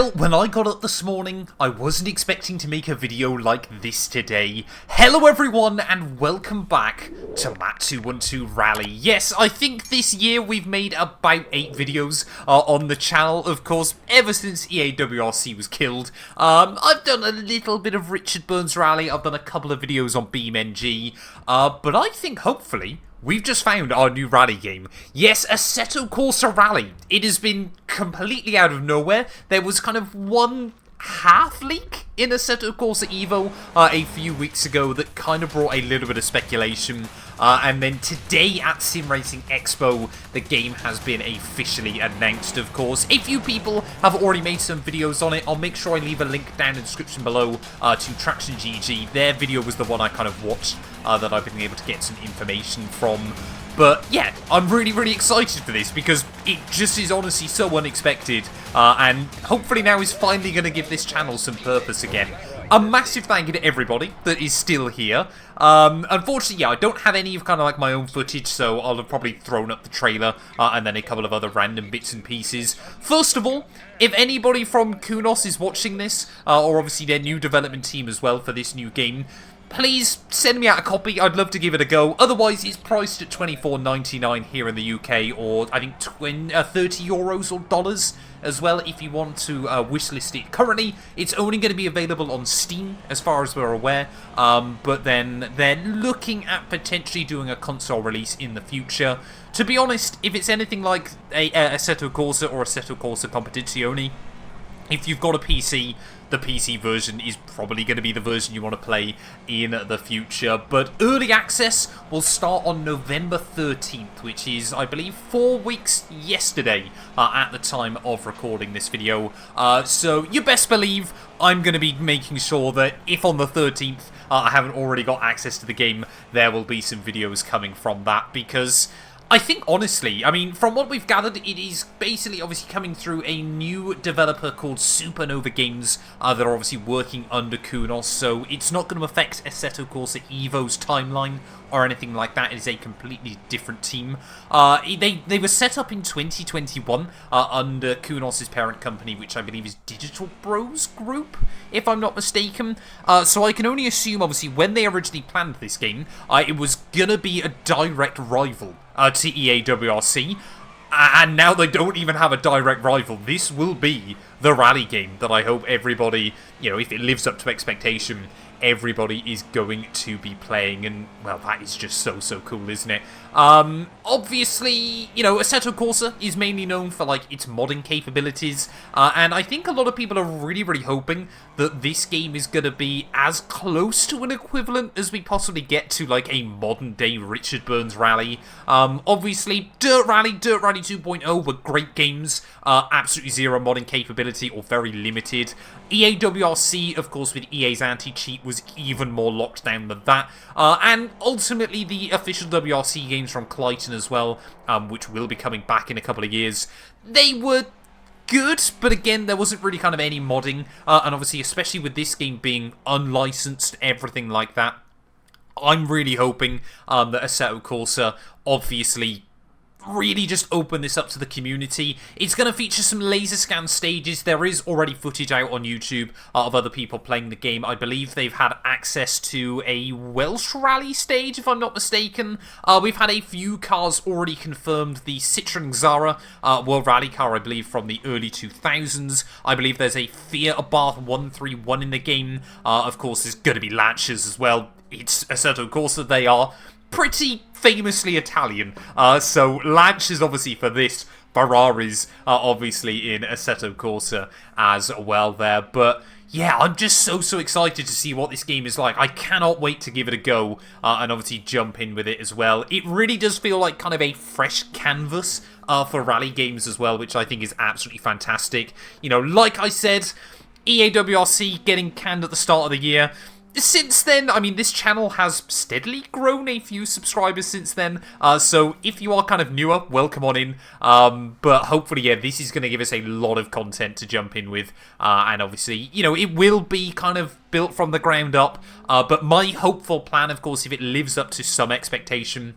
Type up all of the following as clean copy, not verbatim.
Well, when I got up this morning, I wasn't expecting to make a video like this today. Hello everyone, and welcome back to Matt212 Rally. Yes, I think this year we've made about 8 videos on the channel, of course, ever since EA WRC was killed. I've done a little bit of Richard Burns Rally, I've done a couple of videos on BeamNG, but I think hopefully we've just found our new rally game. Yes, Assetto Corsa Rally. It has been completely out of nowhere. There was kind of one half leak in Assetto Corsa Evo a few weeks ago that kind of brought a little bit of speculation. And then today at Sim Racing Expo, the game has been officially announced, of course. A few people have already made some videos on it. I'll make sure I leave a link down in the description below to Traction GG. Their video was the one I kind of watched that I've been able to get some information from. But yeah, I'm really excited for this because it just is honestly so unexpected. And hopefully now is finally going to give this channel some purpose again. A massive thank you to everybody that is still here. Unfortunately, yeah, I don't have any of kind of like my own footage, so I'll have probably thrown up the trailer and then a couple of other random bits and pieces. First of all, if anybody from Kunos is watching this, or obviously their new development team as well for this new game, please send me out a copy. I'd love to give it a go. Otherwise, it's priced at $24.99 here in the UK, or I think 30 euros or dollars as well if you want to wishlist it. Currently, it's only going to be available on Steam, as far as we're aware. But then they're looking at potentially doing a console release in the future. To be honest, if it's anything like a Assetto Corsa or Assetto Corsa Competizione, if you've got a PC, the PC version is probably going to be the version you want to play in the future. But early access will start on November 13th, which is, I believe, 4 weeks yesterday at the time of recording this video. So you best believe I'm going to be making sure that if on the 13th I haven't already got access to the game, there will be some videos coming from that, because I think, honestly, I mean, from what we've gathered, it is basically obviously coming through a new developer called Supernova Games that are obviously working under Kunos, so it's not going to affect Assetto Corsa Evo's timeline or anything like that. It is a completely different team. They were set up in 2021 under Kunos' parent company, which I believe is Digital Bros Group, if I'm not mistaken. So I can only assume, obviously, when they originally planned this game, it was going to be a direct rival to EA WRC, and now they don't even have a direct rival. This will be the rally game that I hope everybody, you know, if it lives up to expectation, everybody is going to be playing, and, well, that is just so cool, isn't it? Obviously, you know, Assetto Corsa is mainly known for, like, its modding capabilities, and I think a lot of people are really hoping that this game is going to be as close to an equivalent as we possibly get to, like, a modern-day Richard Burns Rally. Obviously, DiRT Rally 2.0 were great games, absolutely zero modding capability, or very limited. EA WRC, of course, with EA's anti-cheat, was even more locked down than that. And ultimately, the official WRC games from Clayton as well, which will be coming back in a couple of years, they were good, but again, there wasn't really kind of any modding. And obviously, especially with this game being unlicensed, everything like that, I'm really hoping that Assetto Corsa obviously really just open this up to the community. It's going to feature some laser scan stages. There is already footage out on YouTube of other people playing the game. I believe they've had access to a Welsh rally stage, if I'm not mistaken. We've had a few cars already confirmed. The Citroen Xara World Rally car, I believe, from the early 2000s. I believe there's a Fiat Abarth 131 in the game. Of course, there's going to be Lancias as well. It's Assetto Corsa. They are pretty famously Italian, so Lancias obviously for this, Ferraris obviously in Assetto Corsa as well there. But yeah, I'm just so excited to see what this game is like. I cannot wait to give it a go and obviously jump in with it as well. It really does feel like kind of a fresh canvas for rally games as well, which I think is absolutely fantastic. You know, like I said, EA WRC getting canned at the start of the year. Since then, I mean, this channel has steadily grown a few subscribers since then, so if you are kind of newer, welcome on in, but hopefully, yeah, this is going to give us a lot of content to jump in with, and obviously, you know, it will be kind of built from the ground up, but my hopeful plan, of course, if it lives up to some expectation,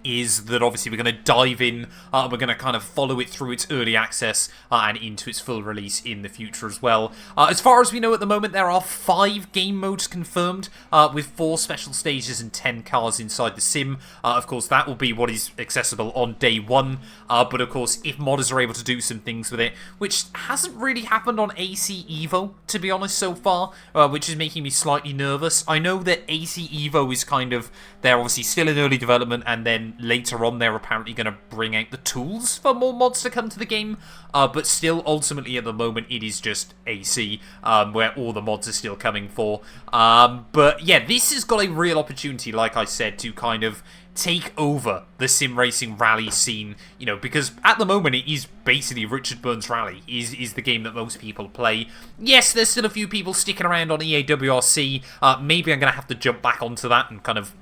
is that obviously we're going to dive in, we're going to kind of follow it through its early access and into its full release in the future as well. As far as we know at the moment, there are 5 game modes confirmed, with 4 special stages and 10 cars inside the sim. Of course, that will be what is accessible on day 1, but of course, if modders are able to do some things with it, which hasn't really happened on AC Evo, to be honest, so far, which is making me slightly nervous. I know that AC Evo is kind of, they're obviously still in early development, and then later on they're apparently going to bring out the tools for more mods to come to the game, but still, ultimately at the moment it is just AC, where all the mods are still coming for. But yeah, this has got a real opportunity, like I said, to kind of take over the sim racing rally scene, you know, because at the moment it is basically Richard Burns Rally is the game that most people play. Yes, there's still a few people sticking around on EA WRC. Maybe I'm going to have to jump back onto that and kind of,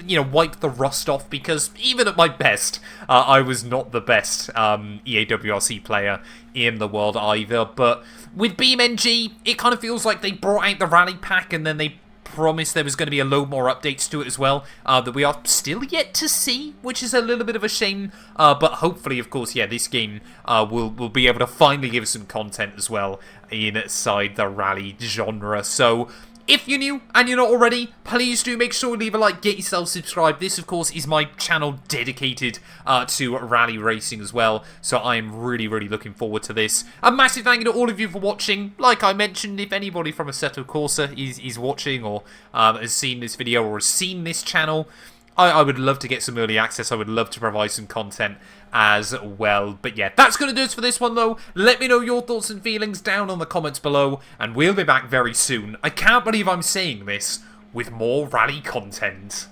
you know, wipe the rust off, because even at my best, I was not the best EA WRC player in the world either. But with BeamNG, it kind of feels like they brought out the rally pack and then they promised there was going to be a load more updates to it as well, that we are still yet to see, which is a little bit of a shame, but hopefully, of course, yeah, this game will be able to finally give us some content as well inside the rally genre. So if you're new and you're not already, please do make sure to leave a like, get yourself subscribed. This, of course, is my channel dedicated to rally racing as well, so I'm really, really looking forward to this. A massive thank you to all of you for watching. Like I mentioned, if anybody from Assetto Corsa is watching or has seen this video or has seen this channel, I would love to get some early access. I would love to provide some content as well. But yeah, that's going to do it for this one though. Let me know your thoughts and feelings down on the comments below, and we'll be back very soon. I can't believe I'm saying this, with more rally content.